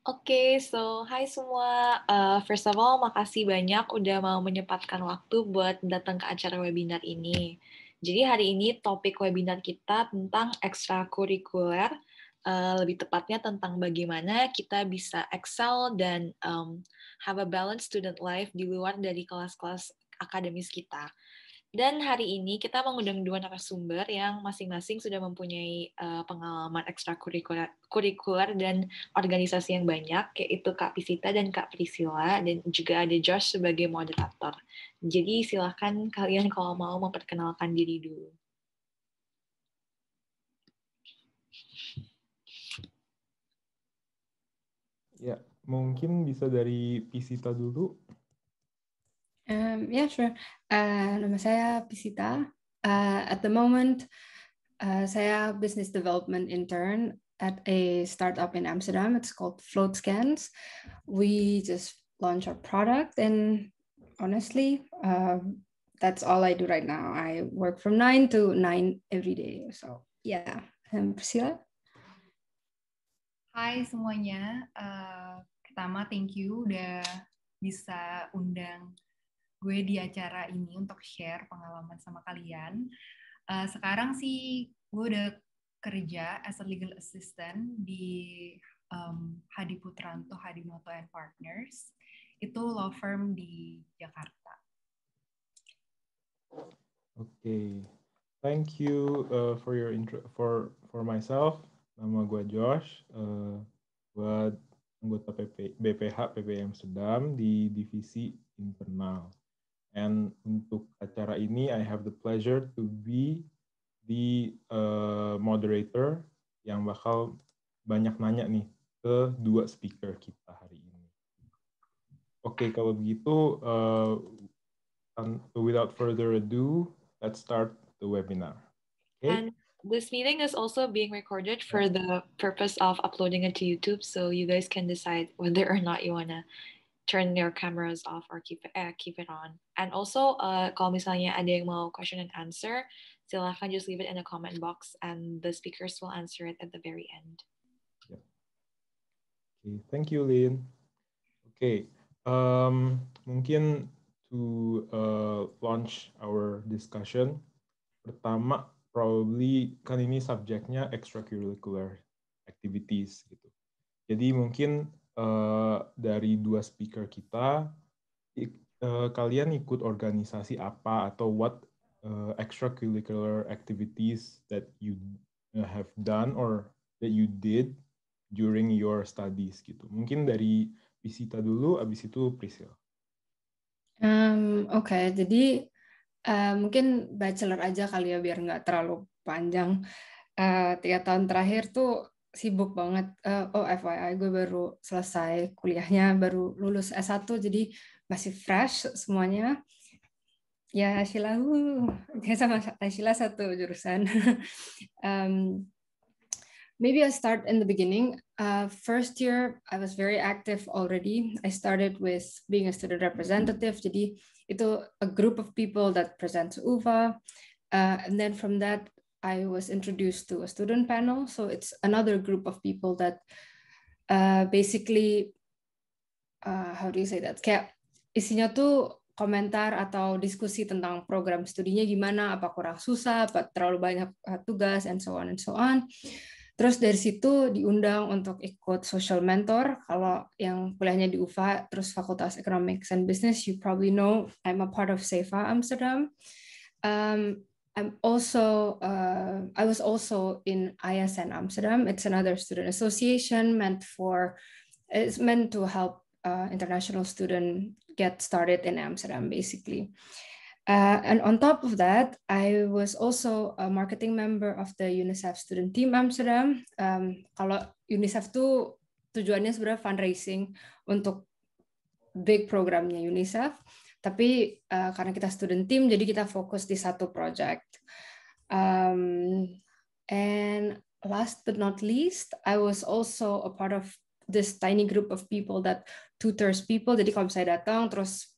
Hai semua. First of all, makasih banyak udah mau menyempatkan waktu buat datang ke acara webinar ini. Jadi hari ini topik webinar kita tentang ekstrakurikuler, lebih tepatnya tentang bagaimana kita bisa excel dan have a balanced student life di luar dari kelas-kelas akademis kita. Dan hari ini kita mengundang dua narasumber yang masing-masing sudah mempunyai pengalaman ekstrakurikuler dan organisasi yang banyak, yaitu Kak Pisita dan Kak Priscilla, dan juga ada Josh sebagai moderator. Jadi silahkan kalian kalau mau memperkenalkan diri dulu. Ya, mungkin bisa dari Pisita dulu. Yeah, sure. Nama saya Pisita. At the moment, saya business development intern at a startup in Amsterdam. It's called Float Scans. We just launched our product, and honestly, that's all I do right now. I work from 9 to 9 every day. So yeah, Priscilla. Hai semuanya, pertama thank you udah bisa undang gue di acara ini untuk share pengalaman sama kalian. Sekarang sih gue udah kerja as a legal assistant di Hadi Putranto, Hadimoto and Partners. Itu law firm di Jakarta. Okay, thank you for your intro. For myself, nama gue Josh. Gue anggota BPH PPM Amsterdam di divisi internal. And untuk acara ini, I have the pleasure to be the moderator yang bakal banyak nanya nih ke dua speaker kita hari ini. Oke, kalau begitu, without further ado, let's start the webinar. Okay? And this meeting is also being recorded for the purpose of uploading it to YouTube, so you guys can decide whether or not you want to turn your cameras off or keep it on. And also, kalau misalnya ada yang mau question and answer, silahkan just leave it in the comment box and the speakers will answer it at the very end. Yep. Okay, thank you, Lynn. Okay, mungkin to launch our discussion, pertama probably kan ini subjeknya extracurricular activities gitu. Jadi mungkin dari dua speaker kita, kalian ikut organisasi apa atau what extracurricular activities that you have done or that you did during your studies gitu. Mungkin dari Pisita dulu, abis itu Priscilla. Oke, jadi mungkin bachelor aja kali ya biar nggak terlalu panjang. 3 tahun terakhir tuh sibuk banget. FYI, gue baru selesai kuliahnya, baru lulus S1, jadi masih fresh semuanya. Ya, Sheila, sama Sheila satu jurusan. Maybe I start in the beginning. First year, I was very active already. I started with being a student representative. Jadi itu a group of people that presents UVA. And then from that, I was introduced to a student panel. So it's another group of people that basically, how do you say that? Kayak isinya tuh komentar atau diskusi tentang program studinya gimana, apa kurang susah, apa terlalu banyak tugas, and so on and so on. Terus dari situ diundang untuk ikut social mentor. Kalau yang kuliahnya di UVA, terus Fakultas Economics and Business, you probably know I'm a part of SEFA Amsterdam. I was also in ISN Amsterdam. It's another student association it's meant to help international students get started in Amsterdam, basically. And on top of that, I was also a marketing member of the UNICEF Student Team Amsterdam. Kalau UNICEF tuh tujuannya sebenarnya fundraising untuk big programnya UNICEF. Tapi karena kita student team, jadi kita fokus di satu project. And last but not least, I was also a part of this tiny group of people that tutors people. Jadi kalau saya datang, terus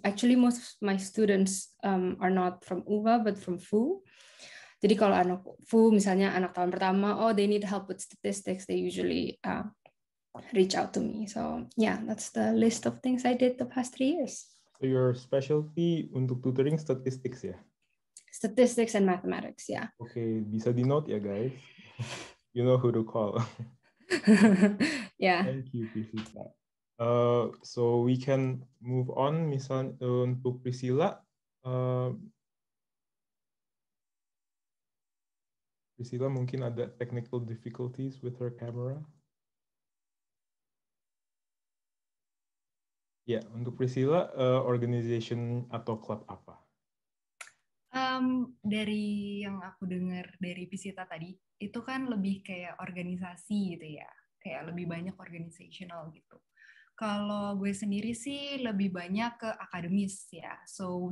actually most of my students are not from UVA but from FU. Jadi kalau anak FU misalnya anak tahun pertama, they need help with statistics, they usually reach out to me. So yeah, that's the list of things I did the past 3 years. So your specialty untuk tutoring statistics ya? Statistics and mathematics, yeah. Oke, bisa di-note ya guys. You know who to call. Yeah. Thank you, Priscilla. So we can move on. Misalnya untuk Priscilla, Priscilla mungkin ada technical difficulties with her camera. Ya, untuk Priscilla, organization atau club apa? Dari yang aku dengar dari Pisita tadi, itu kan lebih kayak organisasi gitu ya, kayak lebih banyak organizational gitu. Kalau gue sendiri sih lebih banyak ke akademis ya, so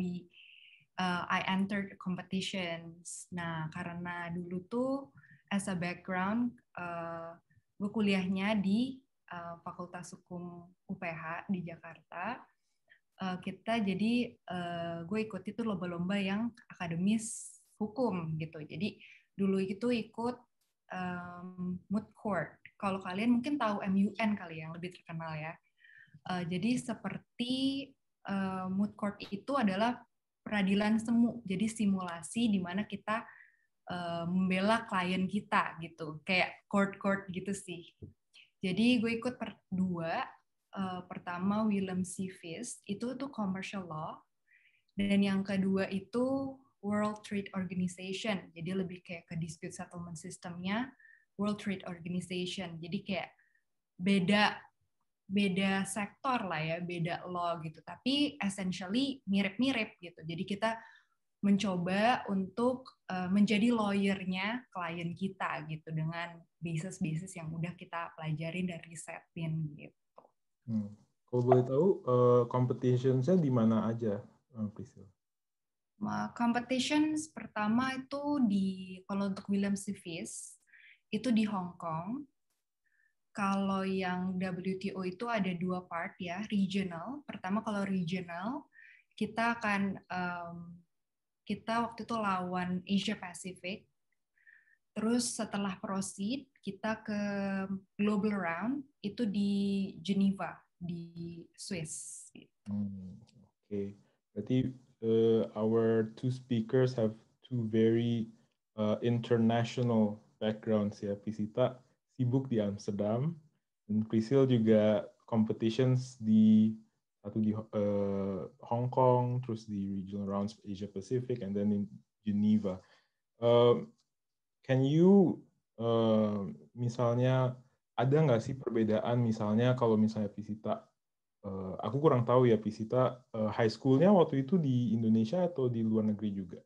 I entered competitions. Nah, karena dulu tuh as a background, gue kuliahnya di Fakultas Hukum UPH di Jakarta. Kita jadi gue ikut itu lomba-lomba yang akademis hukum gitu. Jadi dulu itu ikut moot court. Kalau kalian mungkin tahu MUN kali yang lebih terkenal ya. Jadi seperti moot court itu adalah peradilan semu. Jadi simulasi di mana kita membela klien kita gitu. Kayak court gitu sih. Jadi gue ikut dua. Pertama Willem C. Fisk, itu tuh commercial law. Dan yang kedua itu World Trade Organization. Jadi lebih kayak ke dispute settlement systemnya World Trade Organization. Jadi kayak beda sektor lah ya, beda law gitu. Tapi essentially mirip-mirip gitu. Jadi kita mencoba untuk menjadi lawyer-nya klien kita gitu dengan basis-basis yang udah kita pelajarin dan risetin gitu. Kalau boleh tahu, competitions-nya di mana aja, Priscilla? Competitions pertama itu kalau untuk Willem C. Fisk itu di Hong Kong. Kalau yang WTO itu ada 2 part ya, regional. Pertama kalau regional, kita waktu itu lawan Asia Pacific. Terus setelah proceed, kita ke global round, itu di Geneva, di Swiss. Okay. Berarti our 2 speakers have 2 very international backgrounds ya. Priscilla sibuk di Amsterdam, dan Priscilla juga competitions satu di Hong Kong, terus di regional rounds Asia Pacific, and then in Geneva. Can you misalnya ada nggak sih perbedaan, misalnya kalau misalnya Priscilla, aku kurang tahu ya Priscilla, high school-nya waktu itu di Indonesia atau di luar negeri juga?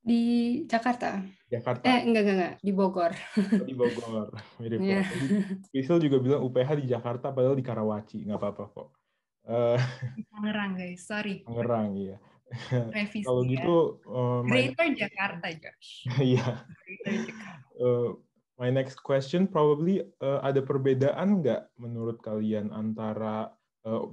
Di Jakarta. Enggak, di Bogor. Di Bogor, mirip lah. Priscilla juga bilang UPH di Jakarta, padahal di Karawaci, nggak apa-apa kok. Di Tangerang guys, sorry. Tangerang, iya. Revisi kalau gitu, Greater Jakarta, Josh. Iya. My next question probably, ada perbedaan nggak menurut kalian antara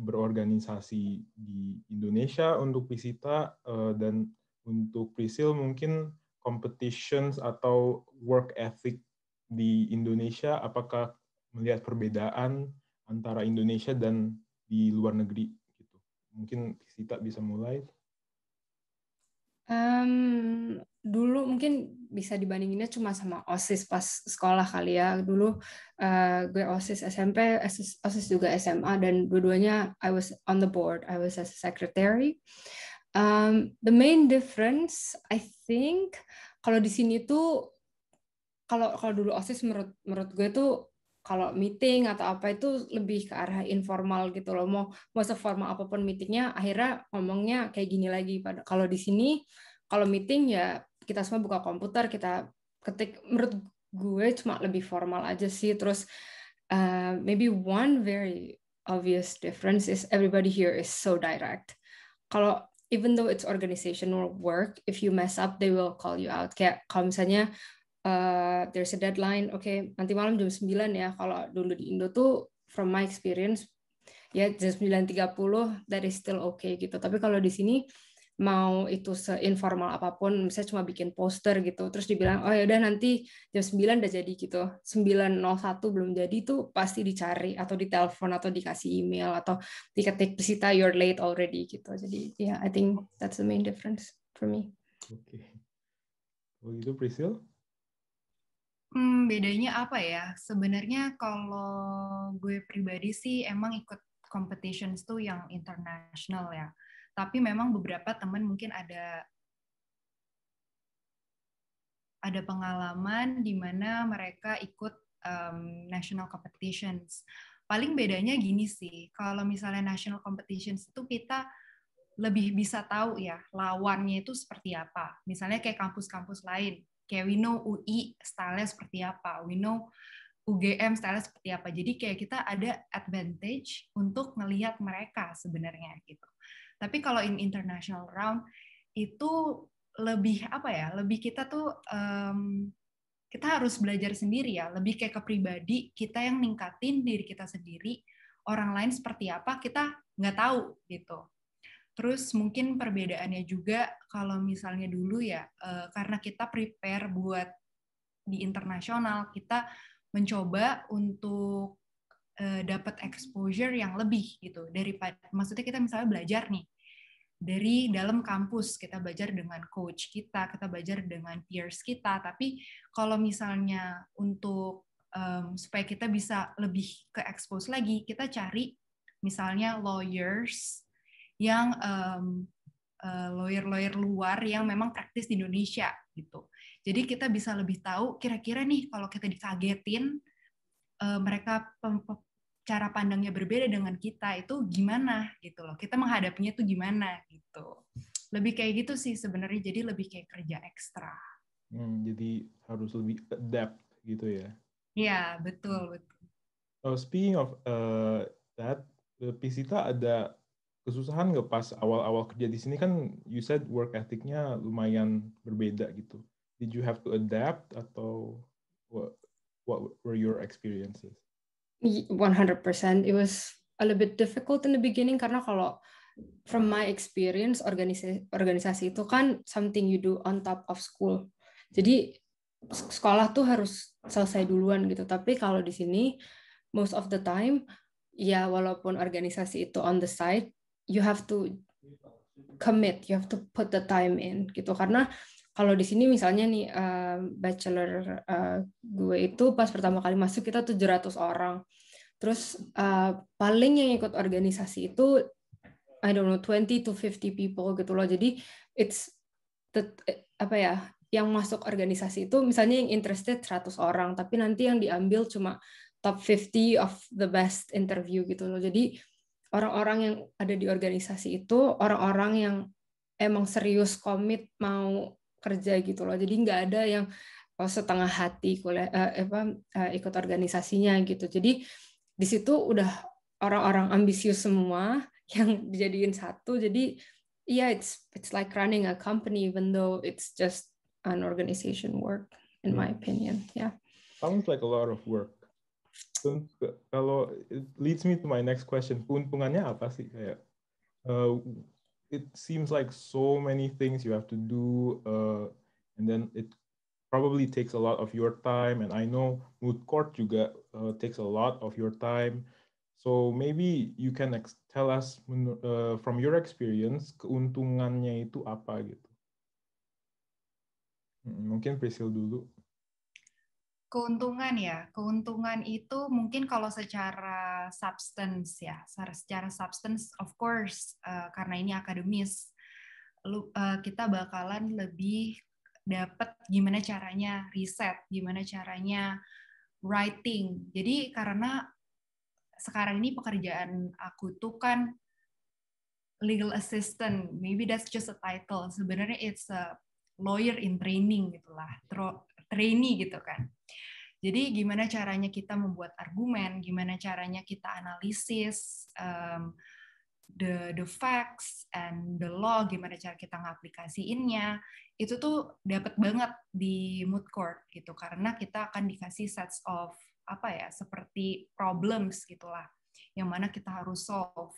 berorganisasi di Indonesia untuk Priscilla dan untuk Priscilla mungkin competitions atau work ethic di Indonesia, apakah melihat perbedaan antara Indonesia dan di luar negeri gitu? Mungkin Priscilla bisa mulai. Dulu mungkin bisa dibandinginnya cuma sama OSIS pas sekolah kali ya. Dulu gue OSIS SMP, OSIS juga SMA, dan dua-duanya I was on the board. I was as a secretary. The main difference, I think, kalau di sini tuh, kalau dulu OSIS menurut gue tuh, kalau meeting atau apa itu lebih ke arah informal gitu loh. Mau seformal apapun meetingnya, akhirnya ngomongnya kayak gini lagi. Kalau di sini, kalau meeting ya kita semua buka komputer, kita ketik. Menurut gue cuma lebih formal aja sih. Terus maybe one very obvious difference is everybody here is so direct. Kalau even though it's organizational work, if you mess up, they will call you out. Kayak kalau misalnya there's a deadline, okay, nanti malam jam 9 ya. Kalau dulu di Indo tuh, from my experience, ya jam 9.30, that is still okay gitu. Tapi kalau di sini, mau itu seinformal apapun, misalnya cuma bikin poster gitu, terus dibilang, oh ya udah nanti jam 9 udah jadi gitu, 9:01 belum jadi itu pasti dicari, atau ditelepon, atau dikasih email, atau diketik, Prisita, you're late already gitu. Jadi yeah, I think that's the main difference for me. Oke. Kalau gitu Priscil? Bedanya apa ya? Sebenarnya kalau gue pribadi sih emang ikut competitions tuh yang international ya. Tapi memang beberapa teman mungkin ada pengalaman di mana mereka ikut national competitions. Paling bedanya gini sih, kalau misalnya national competitions itu kita lebih bisa tahu ya lawannya itu seperti apa. Misalnya kayak kampus-kampus lain, kayak we know UI style-nya seperti apa, we know UGM style-nya seperti apa. Jadi kayak kita ada advantage untuk ngelihat mereka sebenarnya gitu. Tapi kalau in international round itu lebih apa ya? Lebih kita tuh kita harus belajar sendiri ya. Lebih kayak ke pribadi kita yang ningkatin diri kita sendiri. Orang lain seperti apa kita nggak tahu gitu. Terus mungkin perbedaannya juga kalau misalnya dulu ya karena kita prepare buat di internasional, kita mencoba untuk dapat exposure yang lebih gitu daripada, maksudnya kita misalnya belajar nih dari dalam kampus, kita belajar dengan coach kita belajar dengan peers kita, tapi kalau misalnya untuk supaya kita bisa lebih ke expose lagi, kita cari misalnya lawyers yang lawyer-lawyer luar yang memang praktis di Indonesia gitu. Jadi kita bisa lebih tahu kira-kira nih kalau kita dikagetin mereka cara pandangnya berbeda dengan kita itu gimana gitu loh. Kita menghadapinya itu gimana gitu. Lebih kayak gitu sih sebenarnya, jadi lebih kayak kerja ekstra. Jadi harus lebih adapt gitu ya. Iya, betul. Speaking of that, Priscita ada kesusahan nggak pas awal-awal kerja di sini? Kan you said work ethic-nya lumayan berbeda gitu. Did you have to adapt atau what were your experiences? 100%. It was a little bit difficult in the beginning karena kalau from my experience organisasi itu kan something you do on top of school. Jadi sekolah tuh harus selesai duluan gitu. Tapi kalau di sini most of the time ya walaupun organisasi itu on the side, you have to commit, you have to put the time in gitu. Karena kalau di sini misalnya nih bachelor gue itu pas pertama kali masuk kita 700 orang. Terus paling yang ikut organisasi itu I don't know 20 to 50 people gitu loh. Jadi it's apa ya, yang masuk organisasi itu misalnya yang interested 100 orang, tapi nanti yang diambil cuma top 50 of the best interview gitu loh. Jadi orang-orang yang ada di organisasi itu orang-orang yang emang serius komit mau kerja gitu loh. Jadi nggak ada yang setengah hati ikut organisasinya gitu. Jadi di situ udah orang-orang ambisius semua yang dijadiin satu. Jadi yeah, it's like running a company even though it's just an organization work in my opinion. Yeah. Sounds like a lot of work. Kalau it leads me to my next question, keuntungannya apa sih kayak it seems like so many things you have to do and then it probably takes a lot of your time, and I know moot court juga takes a lot of your time. So maybe you can tell us from your experience keuntungannya itu apa gitu. Mungkin Priscil dulu. Keuntungan itu mungkin kalau secara substance ya, secara substance of course karena ini akademis, kita bakalan lebih dapat gimana caranya riset, gimana caranya writing. Jadi karena sekarang ini pekerjaan aku tuh kan legal assistant, maybe that's just a title. Sebenarnya it's a lawyer in training gitulah, trainee gitu kan. Jadi gimana caranya kita membuat argumen, gimana caranya kita analisis the facts and the law, gimana cara kita ngaplikasiinnya, itu tuh dapat banget di moot court gitu, karena kita akan dikasih sets of seperti problems gitulah, yang mana kita harus solve.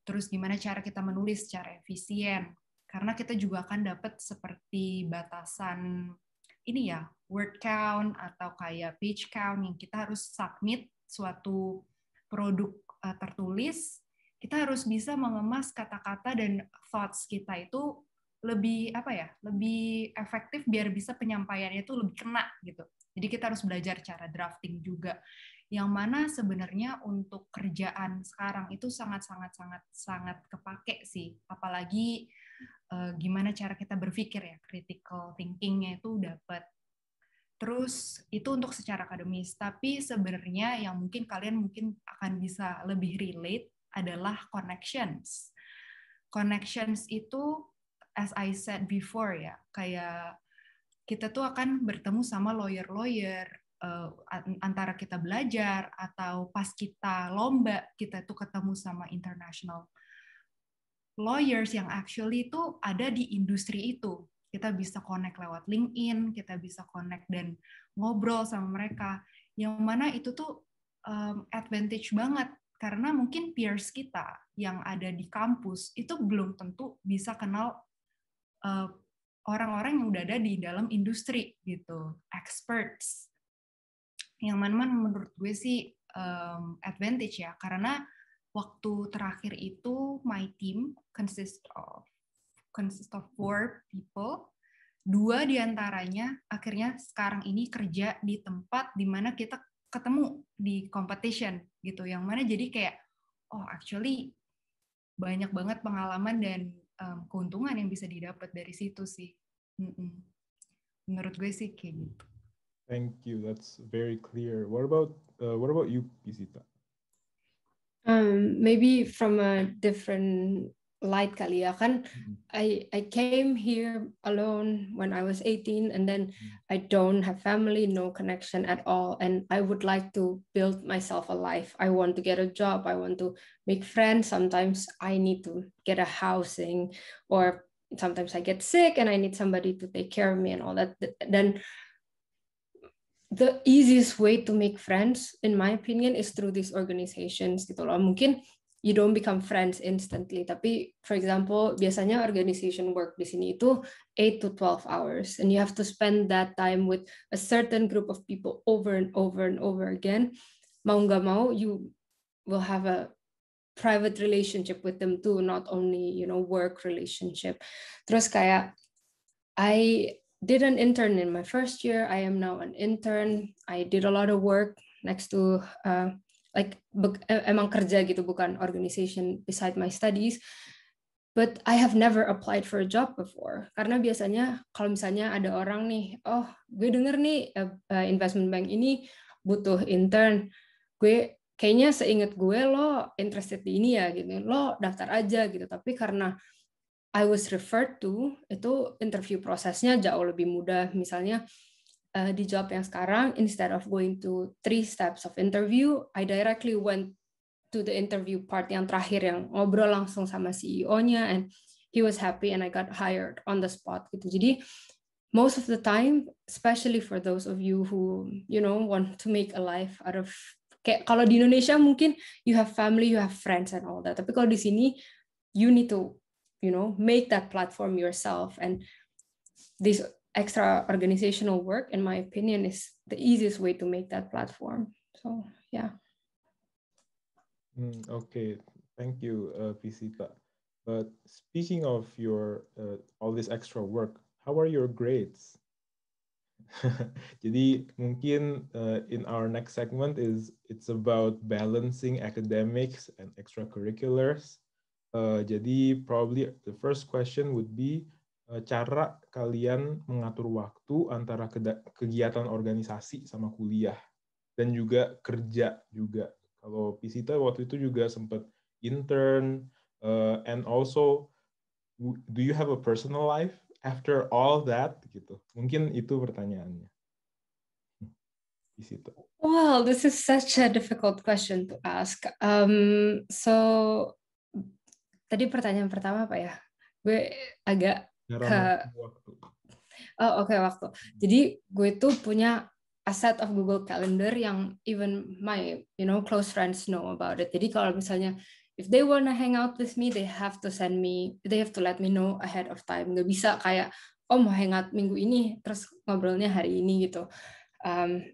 Terus gimana cara kita menulis secara efisien, karena kita juga akan dapat seperti batasan ini ya, word count atau kayak page count yang kita harus submit suatu produk tertulis, kita harus bisa mengemas kata-kata dan thoughts kita itu lebih lebih efektif biar bisa penyampaiannya itu lebih kena gitu. Jadi kita harus belajar cara drafting juga. Yang mana sebenarnya untuk kerjaan sekarang itu sangat kepake sih. Apalagi gimana cara kita berpikir ya, critical thinking-nya itu dapat. Terus itu untuk secara akademis, tapi sebenarnya yang mungkin kalian akan bisa lebih relate adalah connections. Connections itu, as I said before ya, kayak kita tuh akan bertemu sama lawyer-lawyer, antara kita belajar atau pas kita lomba, kita tuh ketemu sama international lawyers yang actually itu ada di industri itu. Kita bisa connect lewat LinkedIn, kita bisa connect dan ngobrol sama mereka. Yang mana itu tuh advantage banget, karena mungkin peers kita yang ada di kampus itu belum tentu bisa kenal orang-orang yang udah ada di dalam industri gitu, experts. Yang mana menurut gue sih advantage ya, karena waktu terakhir itu my team consists of 4 people. 2 diantaranya akhirnya sekarang ini kerja di tempat di mana kita ketemu di competition gitu. Yang mana jadi kayak actually banyak banget pengalaman dan keuntungan yang bisa didapat dari situ sih. Menurut gue sih kayak gitu. Thank you. That's very clear. What about you, Pisita? Maybe from a different light kali ya kan. I came here alone when I was 18, and then I don't have family, no connection at all, and I would like to build myself a life. I want to get a job, I want to make friends. Sometimes I need to get a housing, or sometimes I get sick and I need somebody to take care of me and all that. Then the easiest way to make friends, in my opinion, is through these organizations gitu loh. Mungkin you don't become friends instantly, tapi for example, biasanya organization work di sini itu 8 to 12 hours, and you have to spend that time with a certain group of people over and over and over again. Mau nggak mau, you will have a private relationship with them too, not only work relationship. Terus kayak I did an intern in my first year. I am now an intern. I did a lot of work next to emang kerja gitu, bukan organization beside my studies. But I have never applied for a job before. Karena biasanya kalau misalnya ada orang nih, gue denger nih investment bank ini butuh intern. Gue kayaknya seingat gue lo interested di ini ya gitu. Lo daftar aja gitu. Tapi karena I was referred to, itu interview prosesnya jauh lebih mudah. Misalnya di job yang sekarang, instead of going to 3 steps of interview, I directly went to the interview part yang terakhir, yang ngobrol langsung sama CEO-nya, and he was happy and I got hired on the spot gitu. Jadi most of the time, especially for those of you who want to make a life out of, kayak kalau di Indonesia mungkin you have family, you have friends and all that. Tapi kalau di sini you need to make that platform yourself, and this extra organizational work, in my opinion, is the easiest way to make that platform. So yeah. Okay, thank you, Pisita. But speaking of your all this extra work, how are your grades? Jadi mungkin in our next segment it's about balancing academics and extracurriculars. Jadi probably the first question would be cara kalian mengatur waktu antara kegiatan organisasi sama kuliah dan juga kerja juga. Kalau Pisita waktu itu juga sempat intern, and also do you have a personal life after all that gitu? Mungkin itu pertanyaannya. Pisita. Well, this is such a difficult question to ask. So tadi pertanyaan pertama apa ya? Gue agak waktu. Waktu. Jadi gue tuh punya a set of Google Calendar yang even my close friends know about it. Jadi kalau misalnya if they wanna hang out with me, they have to let me know ahead of time. Nggak bisa kayak, oh mau hang out minggu ini, terus ngobrolnya hari ini gitu.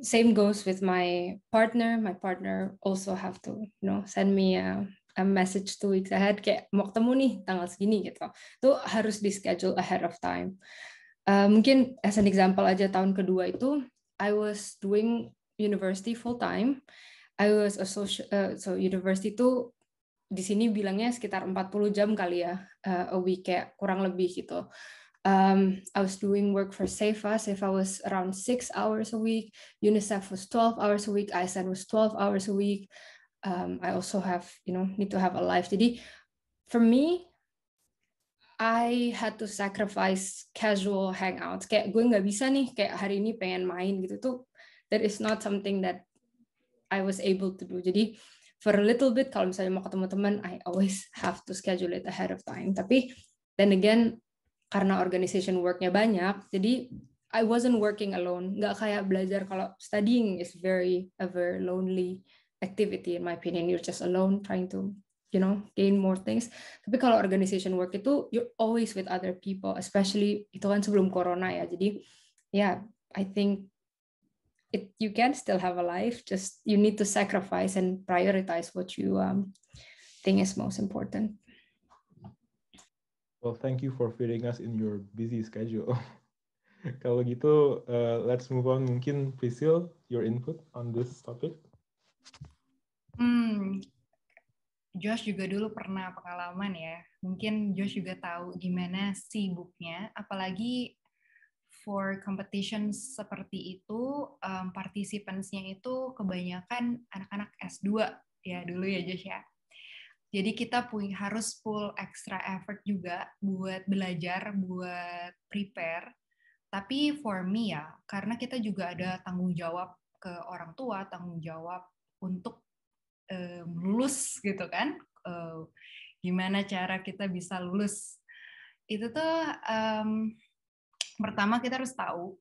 Same goes with my partner. My partner also have to, send me a message 2 weeks ahead, kayak mau ketemu nih tanggal segini gitu. Itu harus di schedule ahead of time. Mungkin as an example aja, tahun kedua itu I was doing university full time. I was so university itu di sini bilangnya sekitar 40 jam kali ya a week, kayak kurang lebih gitu. I was doing work for SEFA. SEFA was around 6 hours a week. UNICEF was 12 hours a week. ISN was 12 hours a week. I also have, need to have a life. Jadi, for me, I had to sacrifice casual hangouts. Kayak gue nggak bisa nih, kayak hari ini pengen main gitu tuh. That is not something that I was able to do. Jadi, for a little bit, kalau misalnya mau ketemu teman, I always have to schedule it ahead of time. Tapi, then again, karena organization work-nya banyak, jadi I wasn't working alone. Nggak kayak belajar, kalau studying is a very lonely activity in my opinion. You're just alone trying to, gain more things. Tapi kalau organization work itu, you're always with other people, especially itu kan sebelum corona ya. Jadi, I think you can still have a life, just you need to sacrifice and prioritize what you think is most important. Well, thank you for fitting us in your busy schedule. Kalau gitu, let's move on. Mungkin Priscil, your input on this topic? Josh juga dulu pernah pengalaman ya. Mungkin Josh juga tahu gimana sibuknya, apalagi for competition seperti itu, participants-nya itu kebanyakan anak-anak S2 ya dulu ya Josh ya. Jadi kita harus full extra effort juga buat belajar, buat prepare. Tapi for me ya, karena kita juga ada tanggung jawab ke orang tua, tanggung jawab untuk lulus gitu kan. Gimana cara kita bisa lulus. Itu tuh pertama kita harus tahu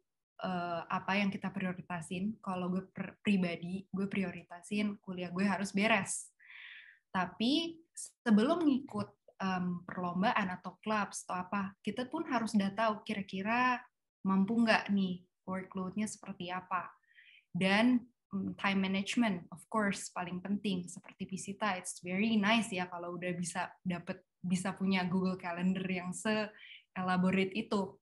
apa yang kita prioritasin. Kalau gue pribadi, gue prioritasin kuliah gue harus beres. Tapi sebelum ngikut perlombaan atau clubs atau apa, kita pun harus udah tahu kira-kira mampu nggak nih, workload-nya seperti apa. Dan time management, of course, paling penting. Seperti Visita, it's very nice ya kalau udah bisa punya Google Calendar yang se-elaborate itu.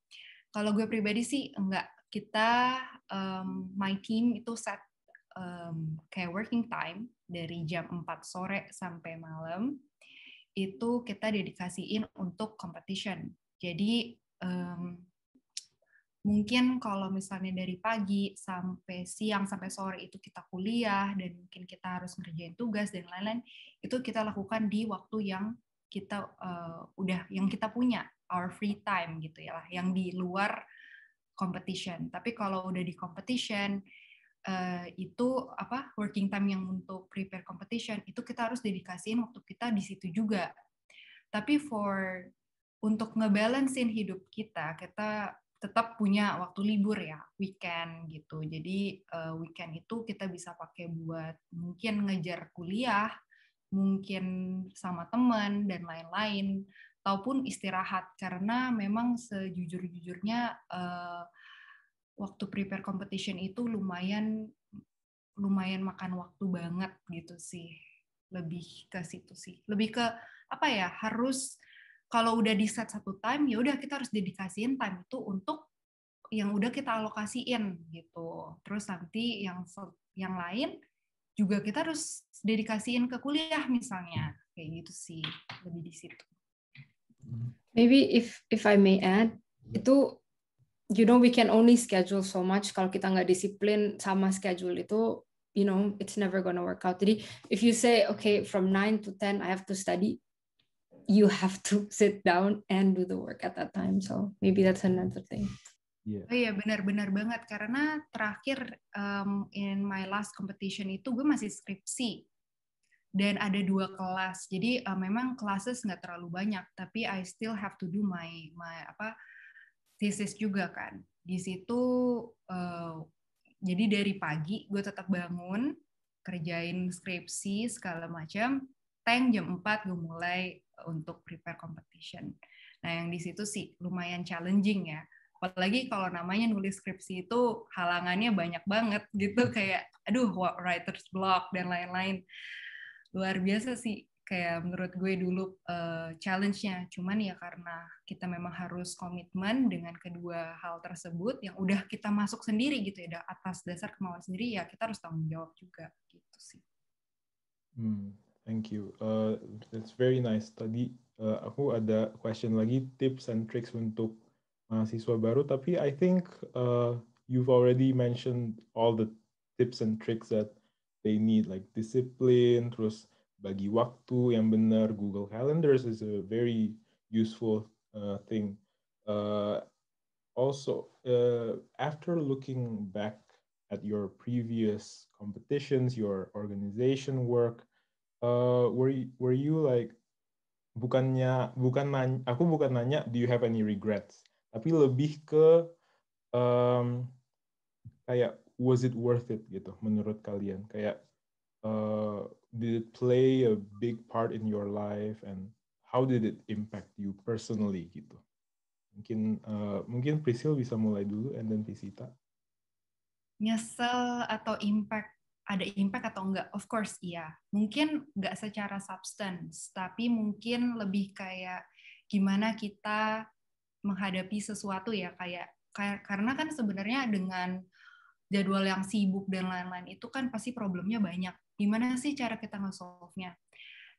Kalau gue pribadi sih enggak. Kita, my team itu set kayak working time dari jam 4 sore sampai malam, itu kita dedikasiin untuk competition. Jadi mungkin kalau misalnya dari pagi sampai siang sampai sore itu kita kuliah dan mungkin kita harus ngerjain tugas dan lain-lain, itu kita lakukan di waktu yang kita yang kita punya, our free time gitu ya lah, yang di luar competition. Tapi kalau udah di competition, itu working time yang untuk prepare competition itu kita harus dedikasiin waktu kita di situ juga. Tapi untuk ngebalancein hidup kita tetap punya waktu libur ya, weekend gitu. Jadi weekend itu kita bisa pakai buat mungkin ngejar kuliah, mungkin sama teman dan lain-lain, ataupun istirahat, karena memang sejujur-jujurnya waktu prepare competition itu lumayan makan waktu banget gitu sih. Lebih ke situ sih. Lebih ke harus kalau udah di set satu time, ya udah kita harus dedikasiin time itu untuk yang udah kita alokasiin gitu. Terus nanti yang lain juga kita harus dedikasiin ke kuliah misalnya. Kayak gitu sih, lebih di situ. Maybe if I may add, itu we can only schedule so much. Kalau kita nggak disiplin sama schedule itu, it's never gonna work out. Jadi if you say, okay, from 9 to 10 I have to study, you have to sit down and do the work at that time. So maybe that's another thing. Yeah. Oh iya, benar-benar banget. Karena terakhir in my last competition itu gue masih skripsi. Dan ada 2 kelas. Jadi memang classes nggak terlalu banyak, tapi I still have to do my thesis juga kan. Di situ jadi dari pagi gue tetap bangun, kerjain skripsi segala macam, tank, jam 4 gue mulai untuk prepare competition. Nah, yang di situ sih lumayan challenging ya. Apalagi kalau namanya nulis skripsi itu halangannya banyak banget gitu, kayak aduh writer's block dan lain-lain. Luar biasa sih kayak menurut gue dulu challenge-nya. Cuman ya karena kita memang harus komitmen dengan kedua hal tersebut yang udah kita masuk sendiri gitu ya, atas dasar kemauan sendiri, ya kita harus tanggung jawab juga gitu sih. Thank you. That's very nice. Tadi aku ada question lagi, tips and tricks untuk mahasiswa baru, tapi I think you've already mentioned all the tips and tricks that they need, like discipline, terus bagi waktu yang benar. Google Calendars is a very useful thing. Also, after looking back at your previous competitions, your organization work, were you like, aku bukan nanya do you have any regrets, tapi lebih ke kayak was it worth it gitu menurut kalian, kayak did it play a big part in your life and how did it impact you personally gitu. Mungkin Priscil bisa mulai dulu and then Visita. Nyesel atau ada impact atau enggak? Of course iya. Mungkin enggak secara substance, tapi mungkin lebih kayak gimana kita menghadapi sesuatu ya, karena kan sebenarnya dengan jadwal yang sibuk dan lain-lain itu kan pasti problemnya banyak. Gimana sih cara kita nge-solve-nya?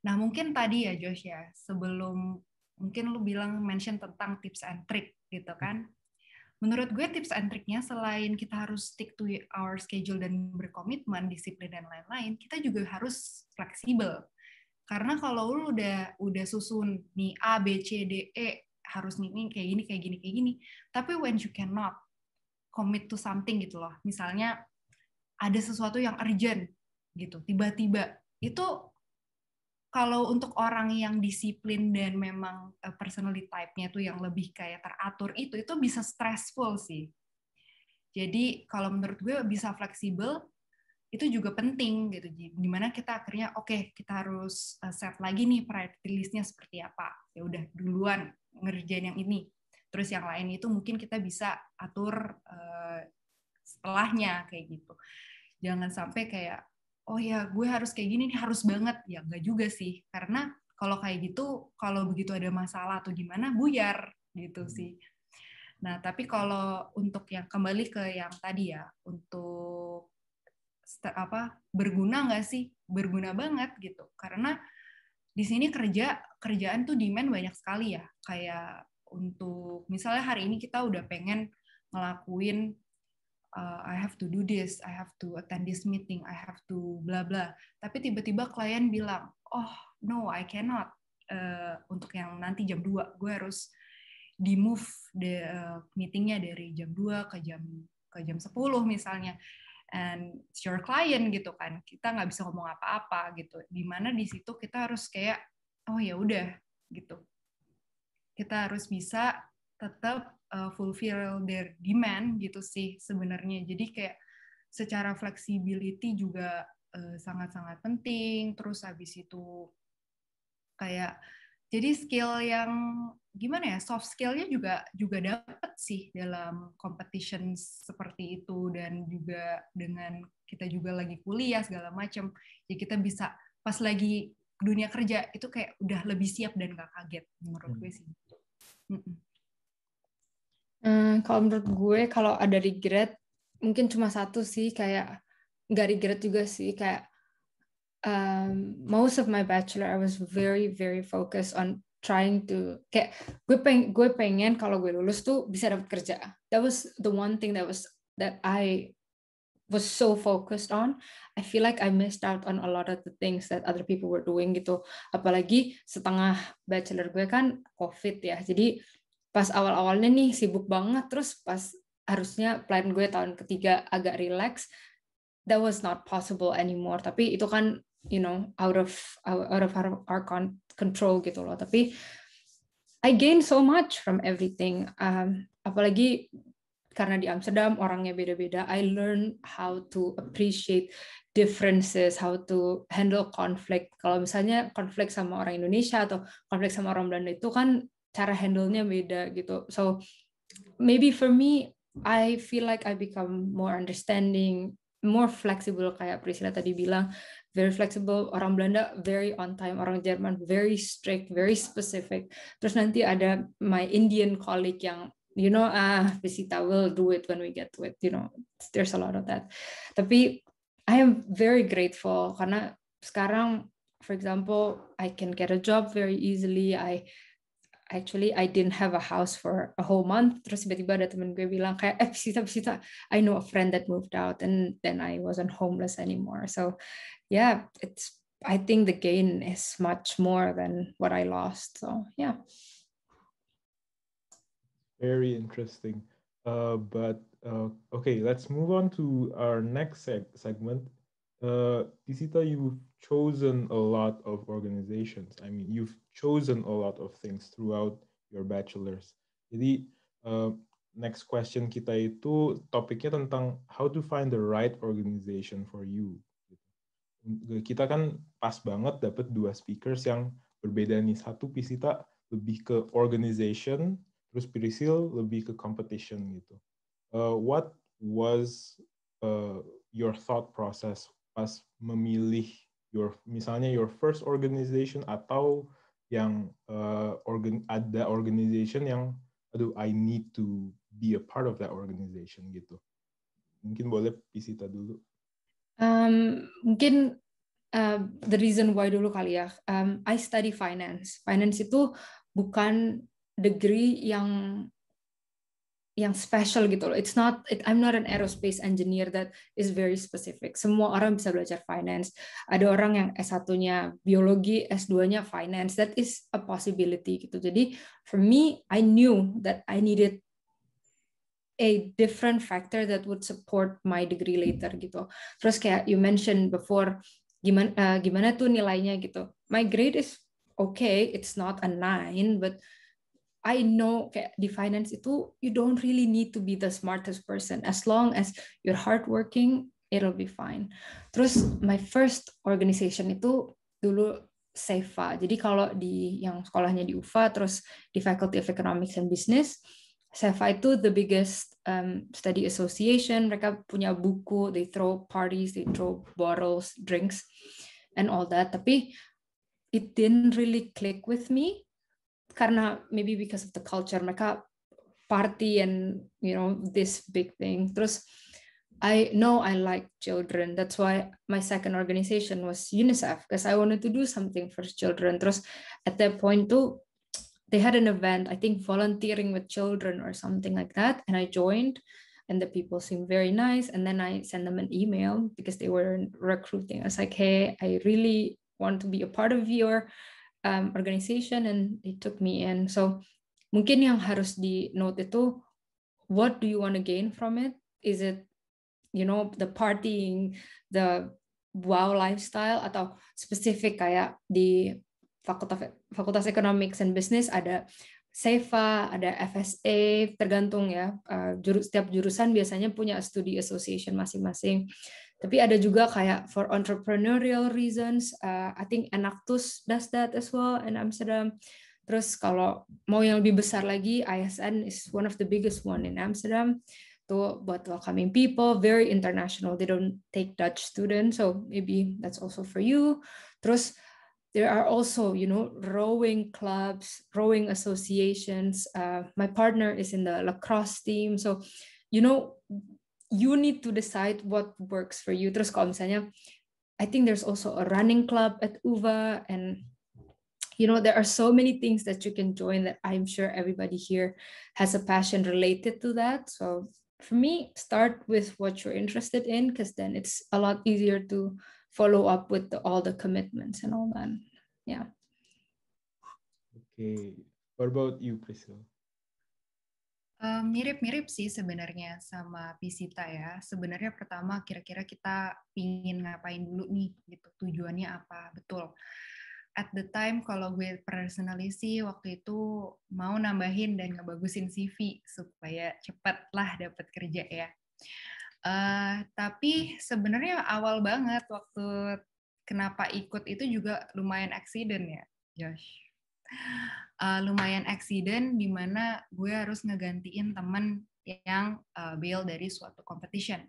Nah, mungkin tadi ya Josh ya, sebelum mungkin lu bilang mention tentang tips and trick gitu kan. Menurut gue tips and trick-nya selain kita harus stick to our schedule dan berkomitmen, disiplin dan lain-lain, kita juga harus fleksibel. Karena kalau lu udah susun nih A, B, C, D, E, harus nih kayak gini, tapi when you cannot commit to something gitu loh. Misalnya ada sesuatu yang urgent gitu, tiba-tiba. Itu kalau untuk orang yang disiplin dan memang personality type-nya tuh yang lebih kayak teratur, itu bisa stressful sih. Jadi kalau menurut gue bisa fleksibel itu juga penting gitu. Dimana kita akhirnya kita harus set lagi nih priority list-nya seperti apa. Ya udah duluan ngerjain yang ini. Terus yang lain itu mungkin kita bisa atur setelahnya kayak gitu. Jangan sampai kayak oh ya gue harus kayak gini nih, harus banget. Ya enggak juga sih, karena kalau kayak gitu, kalau begitu ada masalah atau gimana, buyar gitu sih. Nah, tapi kalau untuk yang kembali ke yang tadi ya, untuk berguna nggak sih? Berguna banget gitu, karena di sini kerjaan tuh demand banyak sekali ya, kayak untuk misalnya hari ini kita udah pengen ngelakuin I have to do this, I have to attend this meeting, I have to bla bla. Tapi tiba-tiba klien bilang, oh no, I cannot. Untuk yang nanti jam 2, gue harus di-move meetingnya dari jam 2 ke jam 10 misalnya. And it's your client gitu kan, kita nggak bisa ngomong apa-apa gitu. Dimana di situ kita harus kayak, oh ya udah gitu. Kita harus bisa tetap fulfill their demand gitu sih sebenarnya. Jadi kayak secara flexibility juga sangat-sangat penting. Terus habis itu kayak jadi skill yang gimana ya, soft skill-nya juga dapat sih dalam competition seperti itu, dan juga dengan kita juga lagi kuliah segala macam. Jadi kita bisa pas lagi dunia kerja itu kayak udah lebih siap dan gak kaget menurut gue sih. Kalau menurut gue, kalau ada regret, mungkin cuma satu sih, kayak nggak regret juga sih, kayak most of my bachelor I was very very focused on trying to kayak gue pengen kalau gue lulus tuh bisa dapat kerja. That was the one thing that I was so focused on. I feel like I missed out on a lot of the things that other people were doing gitu. Apalagi setengah bachelor gue kan COVID ya. Jadi pas awal-awalnya nih sibuk banget, terus pas harusnya plan gue tahun ketiga agak relax, that was not possible anymore. Tapi itu kan out of our control gitu loh. Tapi I gained so much from everything. Apalagi karena di Amsterdam orangnya beda-beda, I learn how to appreciate differences, how to handle conflict. Kalau misalnya konflik sama orang Indonesia atau konflik sama orang Belanda itu kan cara handle-nya beda gitu. So maybe for me, I feel like I become more understanding, more flexible kayak Priscilla tadi bilang, very flexible. Orang Belanda very on time, orang Jerman very strict, very specific. Terus nanti ada my Indian colleague yang Visita will do it when we get to it. There's a lot of that. Tapi I am very grateful karena sekarang, for example, I can get a job very easily. I didn't have a house for a whole month. Terus tiba-tiba ada temen gue bilang kayak, Visita, I know a friend that moved out, and then I wasn't homeless anymore. So yeah, I think the gain is much more than what I lost. So yeah. Very interesting. Okay, let's move on to our next segment. Visita, you've chosen a lot of organizations. I mean, you've chosen a lot of things throughout your bachelor's. Jadi, next question kita itu topiknya tentang how to find the right organization for you. Kita kan pas banget dapet 2 speakers yang berbeda nih. Satu Visita lebih ke organization, terus Priscil lebih ke competition gitu. What was your thought process pas memilih misalnya your first organization atau yang ada organization yang I need to be a part of that organization gitu. Mungkin boleh Visita dulu. Mungkin the reason why dulu kali ya. I study finance. Finance itu bukan degree yang special gitu loh. I'm not an aerospace engineer that is very specific. Semua orang bisa belajar finance. Ada orang yang S1-nya biologi, S2-nya finance. That is a possibility gitu. Jadi for me, I knew that I needed a different factor that would support my degree later gitu. Terus kayak you mentioned before, gimana tuh nilainya gitu. My grade is okay, it's not a 9, but I know kayak di finance itu you don't really need to be the smartest person. As long as you're hardworking, it'll be fine. Terus my first organization itu dulu SEFA. Jadi kalau di yang sekolahnya di UVA, terus di Faculty of Economics and Business, SEFA itu the biggest study association. Mereka punya buku, they throw parties, they throw bottles, drinks, and all that. Tapi it didn't really click with me karena maybe because of the culture, mereka party and this big thing. Terus I know I like children. That's why my second organization was UNICEF, because I wanted to do something for children. Terus at that point too, they had an event, I think volunteering with children or something like that, and I joined, and the people seemed very nice. And then I sent them an email because they were recruiting. I was like, hey, I really want to be a part of your organization, and they took me in. So mungkin yang harus di note itu, what do you want to gain from it? Is it the partying, the wow lifestyle, atau spesifik kayak di Fakultas Economics and Business ada SEFA, ada FSA, tergantung ya. Setiap jurusan biasanya punya studi association masing-masing. Tapi ada juga kayak for entrepreneurial reasons, I think Enactus does that as well in Amsterdam. Terus kalau mau yang lebih besar lagi, ISN is one of the biggest one in Amsterdam. Tuh buat welcoming people, very international. They don't take Dutch students, so maybe that's also for you. Terus there are also, rowing clubs, rowing associations. My partner is in the lacrosse team, so you need to decide what works for you. Terus kalau misalnya, I think there's also a running club at UVA, and there are so many things that you can join that I'm sure everybody here has a passion related to that. So for me, start with what you're interested in, because then it's a lot easier to follow up with all the commitments and all that. Yeah. Okay. What about you, Priscilla? Mirip-mirip sih sebenarnya sama Visita ya. Sebenarnya pertama kira-kira kita pingin ngapain dulu nih, gitu. Tujuannya apa? Betul. at the time kalau gue personally sih waktu itu mau nambahin dan ngebagusin CV supaya cepet lah dapat kerja ya. Tapi sebenarnya awal banget waktu kenapa ikut itu juga lumayan accident ya, Josh. Lumayan accident di mana gue harus ngegantiin temen yang bail dari suatu competition.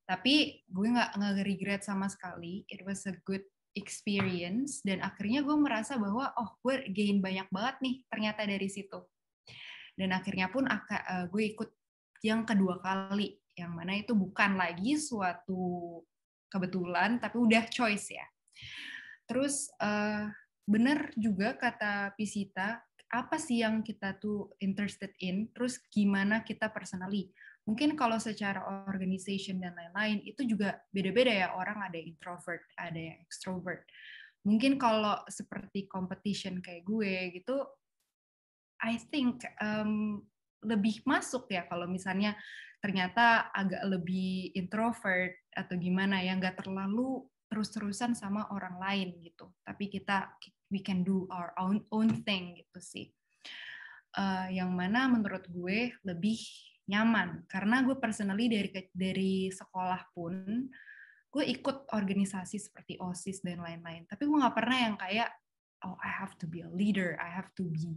Tapi gue nggak regret sama sekali. It was a good experience dan akhirnya gue merasa bahwa gue gain banyak banget nih ternyata dari situ. Dan akhirnya pun gue ikut yang kedua kali, yang mana itu bukan lagi suatu kebetulan tapi udah choice ya. Terus bener juga kata Pisita, apa sih yang kita tuh interested in, terus gimana kita personally. Mungkin kalau secara organization dan lain-lain, itu juga beda-beda ya, orang ada yang introvert, ada yang extrovert. Mungkin kalau seperti competition kayak gue gitu, I think lebih masuk ya kalau misalnya ternyata agak lebih introvert atau gimana ya, nggak terlalu terus-terusan sama orang lain gitu. Tapi we can do our own thing gitu sih. Yang mana menurut gue lebih nyaman karena gue personally dari sekolah pun gue ikut organisasi seperti OSIS dan lain-lain. Tapi gue nggak pernah yang kayak I have to be a leader, I have to do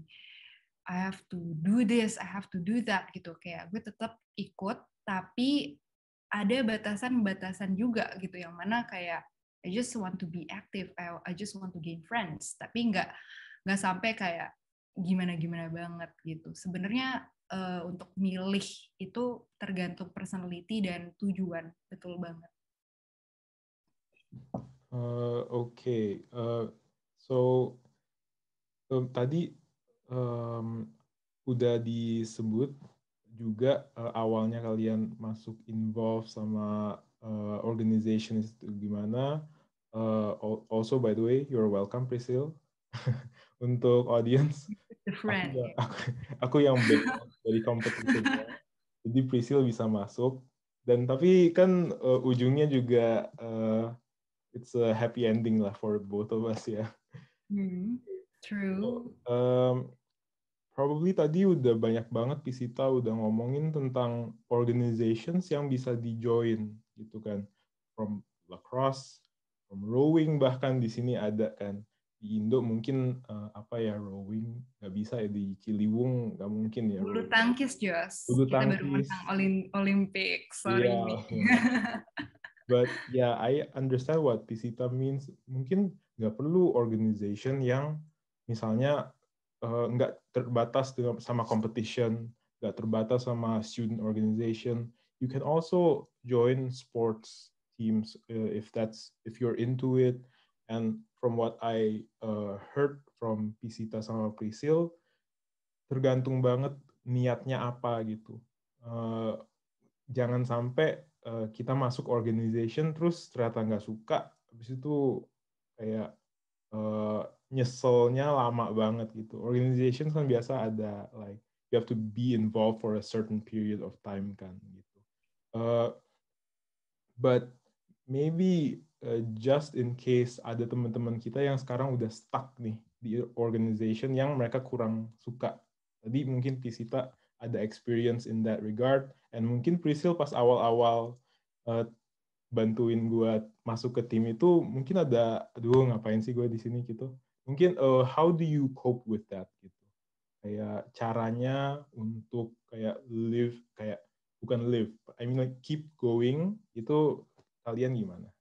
this, I have to do that gitu. Kayak gue tetap ikut, tapi ada batasan-batasan juga gitu yang mana kayak I just want to be active, I just want to gain friends, tapi nggak sampai kayak gimana-gimana banget gitu. Sebenarnya untuk milih itu tergantung personality dan tujuan, betul banget. Okay. So tadi udah disebut juga awalnya kalian masuk involve sama organization itu gimana. Also by the way, you're welcome Priscil. Untuk audience, aku yang background dari competition-nya. Jadi Priscil bisa masuk. Dan tapi kan ujungnya juga it's a happy ending lah for both of us ya. True. Probably tadi udah banyak banget Pisita udah ngomongin tentang organizations yang bisa di-join gitu kan. From lacrosse, from rowing bahkan di sini ada kan. Di Indo mungkin rowing nggak bisa ya, di Ciliwung nggak mungkin ya. Bulu tangkis, Jos. Kita baru menang Olimpik, sorry. But yeah, I understand what Pisita means. Mungkin nggak perlu organization yang misalnya nggak terbatas sama competition, nggak terbatas sama student organization. You can also join sports teams if you're into it. And from what I heard from Pisita sama Priscil, tergantung banget niatnya apa gitu. Jangan sampai kita masuk organization terus ternyata nggak suka, habis itu kayak nyeselnya lama banget gitu. Organization kan biasa ada like you have to be involved for a certain period of time kan gitu. But maybe just in case ada teman-teman kita yang sekarang udah stuck nih di organization yang mereka kurang suka. Tadi mungkin Pisita ada experience in that regard, and mungkin Priscil pas awal-awal bantuin gue masuk ke tim itu mungkin ada ngapain sih gue di sini gitu. Mungkin how do you cope with that gitu. Kayak caranya untuk kayak I mean like keep going itu kalian gimana?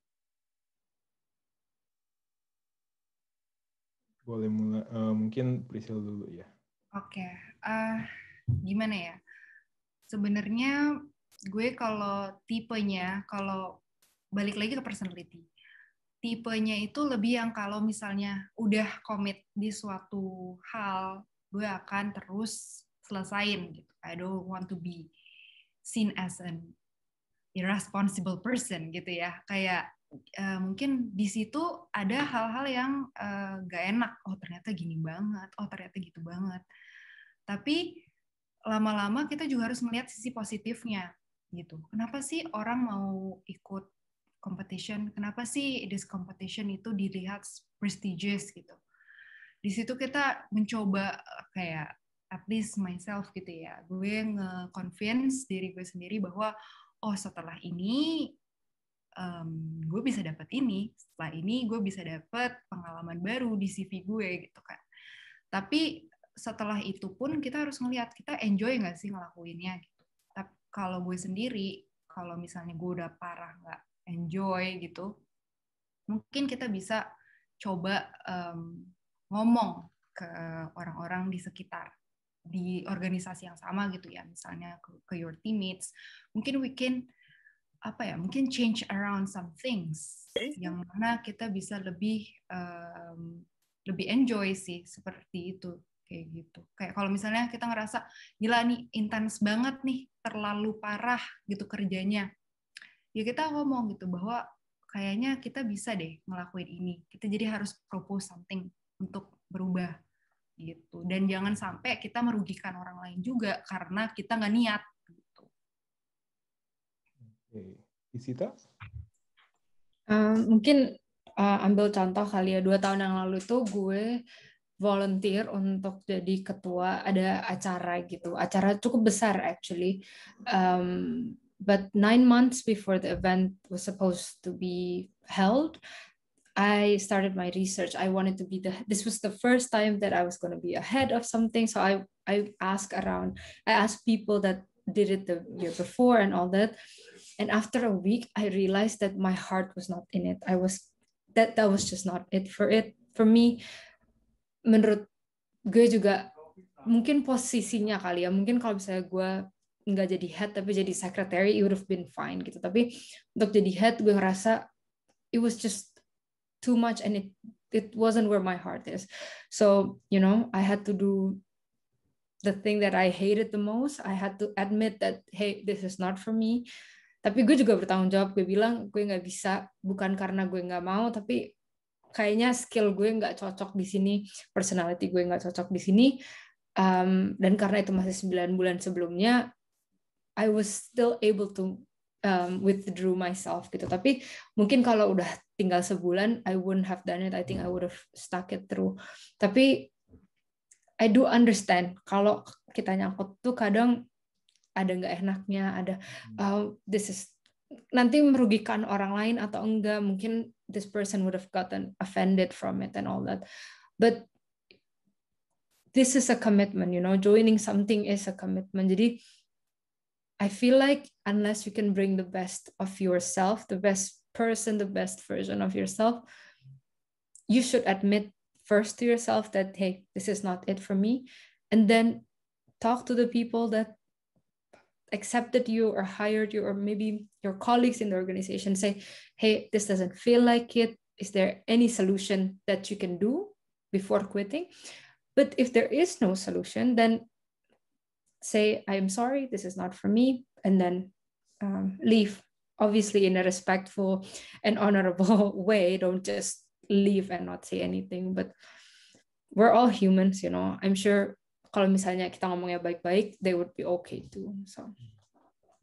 Boleh mulai mungkin Priscil dulu ya. Oke. Gimana ya? Sebenarnya gue kalau tipenya, kalau balik lagi ke personality, tipenya itu lebih yang kalau misalnya udah komit di suatu hal, gue akan terus selesain gitu. I don't want to be seen as an irresponsible person gitu ya. Kayak mungkin di situ ada hal-hal yang gak enak. Oh ternyata gini banget, oh ternyata gitu banget. Tapi lama-lama kita juga harus melihat sisi positifnya gitu. Kenapa sih orang mau ikut competition? Kenapa sih this competition itu dilihat prestigious gitu? di situ kita mencoba kayak at least myself gitu ya, gue nge-convince diri gue sendiri bahwa setelah ini gue bisa dapat ini, setelah ini gue bisa dapat pengalaman baru di CV gue gitu kan. Tapi setelah itu pun kita harus ngelihat kita enjoy nggak sih ngelakuinnya gitu. Tapi kalau gue sendiri, kalau misalnya gue udah parah nggak enjoy gitu, mungkin kita bisa coba ngomong ke orang-orang di sekitar, di organisasi yang sama gitu ya, misalnya ke your teammates. Mungkin we can mungkin change around some things yang mana kita bisa lebih enjoy sih, seperti itu, kayak gitu. Kayak kalau misalnya kita ngerasa gila nih intens banget nih, terlalu parah gitu kerjanya, ya kita ngomong gitu bahwa kayaknya kita bisa deh ngelakuin ini, kita jadi harus propose something untuk berubah gitu. Dan jangan sampai kita merugikan orang lain juga karena kita nggak niat. Isita? Mungkin ambil contoh kali ya, 2 tahun yang lalu tuh gue volunteer untuk jadi ketua, ada acara gitu, acara cukup besar actually, but 9 months before the event was supposed to be held, I started my research. I wanted to be this was the first time that I was going to be ahead of something, so I asked around, I asked people that did it the year before and all that. And after a week, I realized that my heart was not in it. That was just not it for me. Menurut gue juga mungkin posisinya kali ya. Mungkin kalau misalnya gue nggak jadi head tapi jadi secretary, it would have been fine gitu. Tapi untuk jadi head, gue ngerasa it was just too much and it wasn't where my heart is. So, I had to do the thing that I hated the most. I had to admit that, hey, this is not for me. Tapi gue juga bertanggung jawab, gue bilang gue nggak bisa, bukan karena gue nggak mau, tapi kayaknya skill gue nggak cocok di sini, personality gue nggak cocok di sini, dan karena itu masih 9 bulan sebelumnya, I was still able to withdraw myself gitu. Tapi mungkin kalau udah tinggal sebulan, I wouldn't have done it. I think I would have stuck it through. Tapi I do understand kalau kita nyangkut tuh kadang ada nggak enaknya, ada this is nanti merugikan orang lain atau enggak, mungkin this person would have gotten offended from it and all that, but this is a commitment, joining something is a commitment. Jadi I feel like unless you can bring the best of yourself, the best person, the best version of yourself, you should admit first to yourself that, hey, this is not it for me, and then talk to the people that accepted you or hired you, or maybe your colleagues in the organization, say, hey, this doesn't feel like it. Is there any solution that you can do before quitting? But if there is no solution, then say, I'm sorry, this is not for me, and then leave, obviously in a respectful and honorable way. Don't just leave and not say anything, but we're all humans, I'm sure kalau misalnya kita ngomongnya baik-baik, they would be okay too. So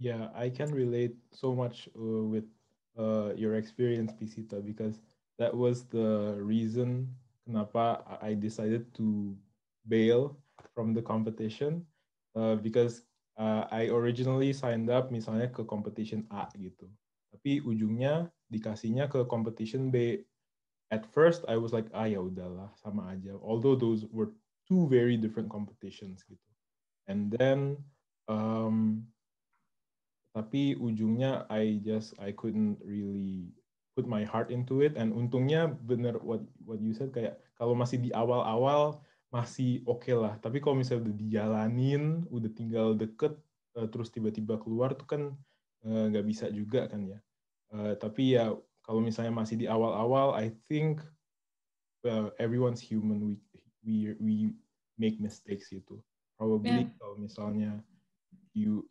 yeah, I can relate so much with your experience, Pisita, because that was the reason kenapa I decided to bail from the competition, because I originally signed up misalnya ke competition A gitu, tapi ujungnya dikasihnya ke competition B. At first I was like, ya udahlah, sama aja, although those were 2 very different competitions gitu. And then tapi ujungnya I couldn't really put my heart into it. And untungnya bener what you said, kayak kalau masih di awal-awal masih oke lah. Tapi kalau misalnya udah dijalanin, udah tinggal deket, terus tiba-tiba keluar tuh kan nggak bisa juga kan ya. Tapi ya kalau misalnya masih di awal-awal, I think everyone's human. We make mistakes gitu. Probably kalau misalnya you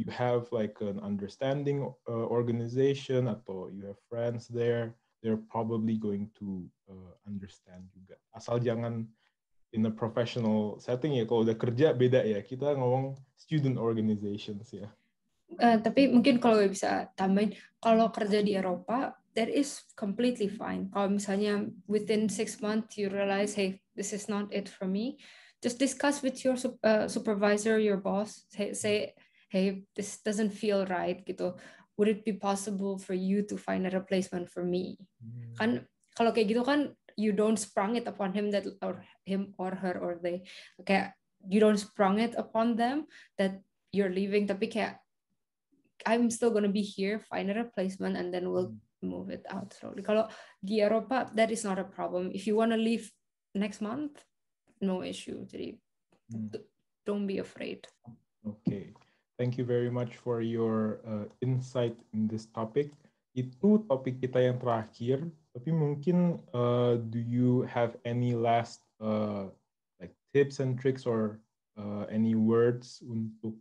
have like an understanding organization atau you have friends there, they're probably going to understand juga. Asal jangan in a professional setting ya. Kalau udah kerja beda ya. Kita ngomong student organizations ya. Tapi mungkin kalau gue bisa tambahin, kalau kerja di Eropa, that is completely fine. Kalau misalnya within 6 months you realize, hey, this is not it for me, just discuss with your supervisor, your boss. Say, hey, this doesn't feel right gitu. Would it be possible for you to find a replacement for me? Kan kalau kayak gitu kan, you don't sprung it upon him or her or they. Kayak you don't sprung it upon them that you're leaving, tapi kayak I'm still gonna be here, find a replacement, and then we'll move it out slowly. Kalau di Eropa, that is not a problem. If you wanna leave next month, no issue. Jadi don't be afraid. Okay, thank you very much for your insight in this topic. Itu topik kita yang terakhir. Tapi mungkin do you have any last like tips and tricks or any words untuk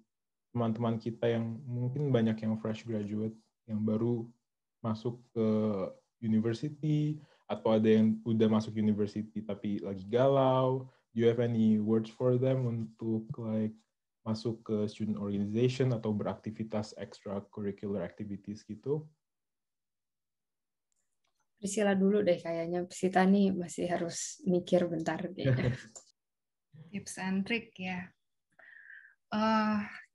teman-teman kita yang mungkin banyak yang fresh graduate, yang baru masuk ke university, atau ada yang udah masuk university tapi lagi galau. Do you have any words for them untuk like masuk ke student organization atau beraktivitas extracurricular activities gitu? Priscilla dulu deh kayaknya. Priscilla nih masih harus mikir bentar kayaknya. Tips and trick ya.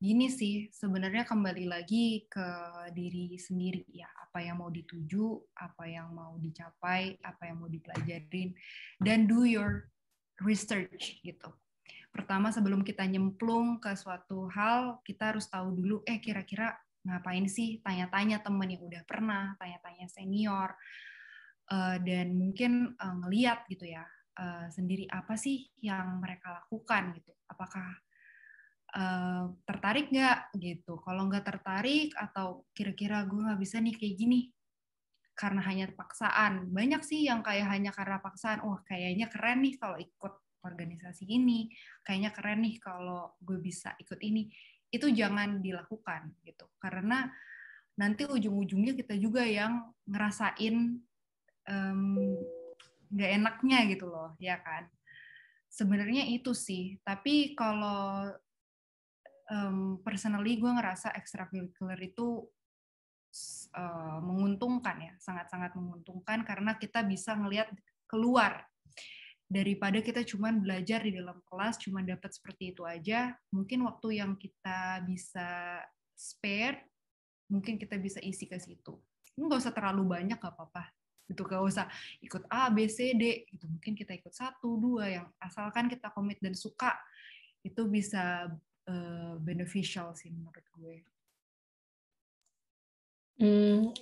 Gini sih, sebenarnya kembali lagi ke diri sendiri ya, apa yang mau dituju, apa yang mau dicapai, apa yang mau dipelajarin, dan do your research gitu. Pertama, sebelum kita nyemplung ke suatu hal, kita harus tahu dulu, kira-kira ngapain sih, tanya-tanya temen yang udah pernah, tanya-tanya senior, dan mungkin ngeliat gitu ya, sendiri apa sih yang mereka lakukan gitu, apakah tertarik nggak gitu. Kalau nggak tertarik atau kira-kira gue nggak bisa nih kayak gini karena hanya paksaan. Banyak sih yang kayak hanya karena paksaan. Oh, kayaknya keren nih kalau ikut organisasi ini. Kayaknya keren nih kalau gue bisa ikut ini. Itu jangan dilakukan gitu. Karena nanti ujung-ujungnya kita juga yang ngerasain nggak enaknya gitu loh, ya kan? Sebenarnya itu sih. Tapi kalau personally gue ngerasa extracurricular itu menguntungkan ya, sangat-sangat menguntungkan karena kita bisa ngelihat keluar daripada kita cuman belajar di dalam kelas cuman dapat seperti itu aja. Mungkin waktu yang kita bisa spare, mungkin kita bisa isi ke situ. Nggak usah terlalu banyak, nggak apa-apa. Gitu, nggak usah ikut A, B, C, D. Gitu. Mungkin kita ikut 1, 2 yang asalkan kita komit dan suka, itu bisa beneficial sih menurut gue.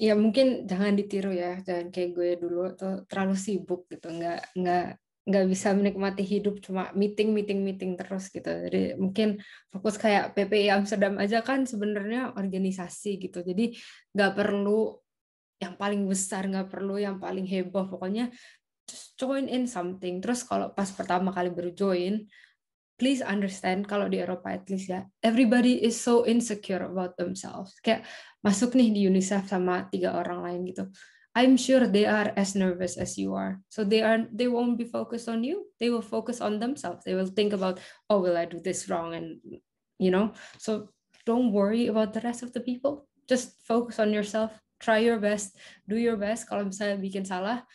Ya mungkin jangan ditiru ya, jangan kayak gue dulu tuh terlalu sibuk gitu, nggak bisa menikmati hidup, cuma meeting terus gitu. Jadi mungkin fokus kayak PPI Amsterdam aja kan sebenarnya organisasi gitu, jadi nggak perlu yang paling besar, nggak perlu yang paling heboh, pokoknya just join in something. Terus kalau pas pertama kali baru join, please understand kalau di Eropa at least ya, everybody is so insecure about themselves. Kayak masuk nih di UNICEF sama 3 orang lain gitu. I'm sure they are as nervous as you are. So they won't be focused on you. They will focus on themselves. They will think about, oh, will I do this wrong? And so don't worry about the rest of the people. Just focus on yourself. Try your best. Do your best. Kalau misalnya bikin salah,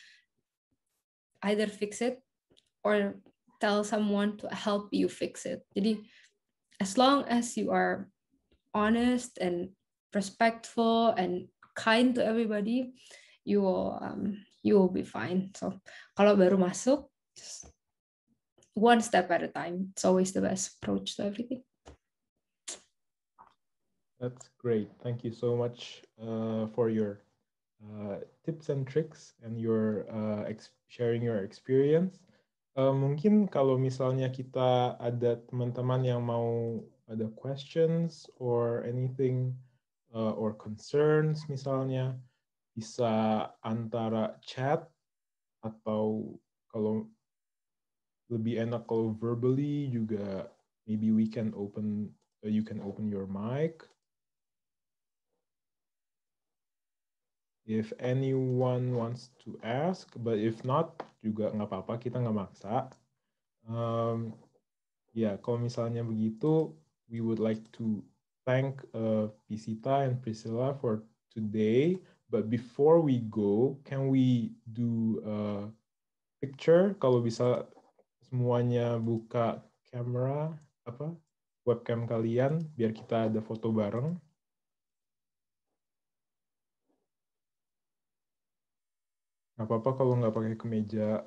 either fix it or tell someone to help you fix it. Jadi, as long as you are honest and respectful and kind to everybody, you will be fine. So, kalau baru masuk, just one step at a time. It's always the best approach to everything. That's great. Thank you so much for your tips and tricks and your sharing your experience. Mungkin kalau misalnya kita ada teman-teman yang mau ada questions or anything or concerns misalnya, bisa antara chat atau kalau lebih enak kalau verbally juga, maybe we can you can open your mic. If anyone wants to ask, but if not, juga nggak apa-apa, kita nggak maksa. Kalau misalnya begitu, we would like to thank Pisita and Priscilla for today But before we go, can we do a picture? Kalau bisa semuanya buka kamera, webcam kalian, biar kita ada foto bareng. Nggak apa-apa kalau nggak pakai kemeja.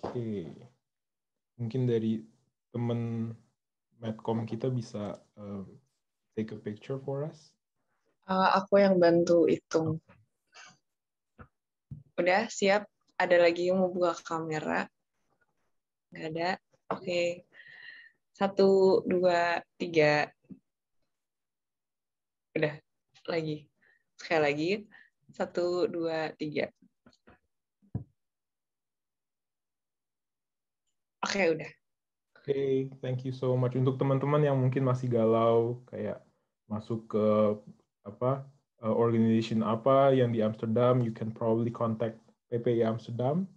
Oke. Mungkin dari temen Medcom kita bisa take a picture for us. Aku yang bantu hitung. Udah siap? Ada lagi yang mau buka kamera? Nggak ada? Oke. 1, 2, 3. Udah. Lagi. Sekali lagi. 1, 2, 3. Oke, udah. Oke, thank you so much. Untuk teman-teman yang mungkin masih galau, kayak masuk ke organization apa yang di Amsterdam, you can probably contact PPI Amsterdam,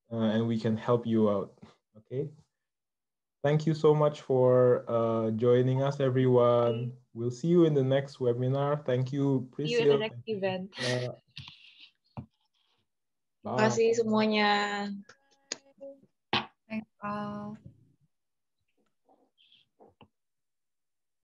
and we can help you out. Okay. Thank you so much for joining us, everyone. We'll see you in the next webinar. Thank you, Priscilla. See you in the next event. Terima kasih semuanya. Thanks all.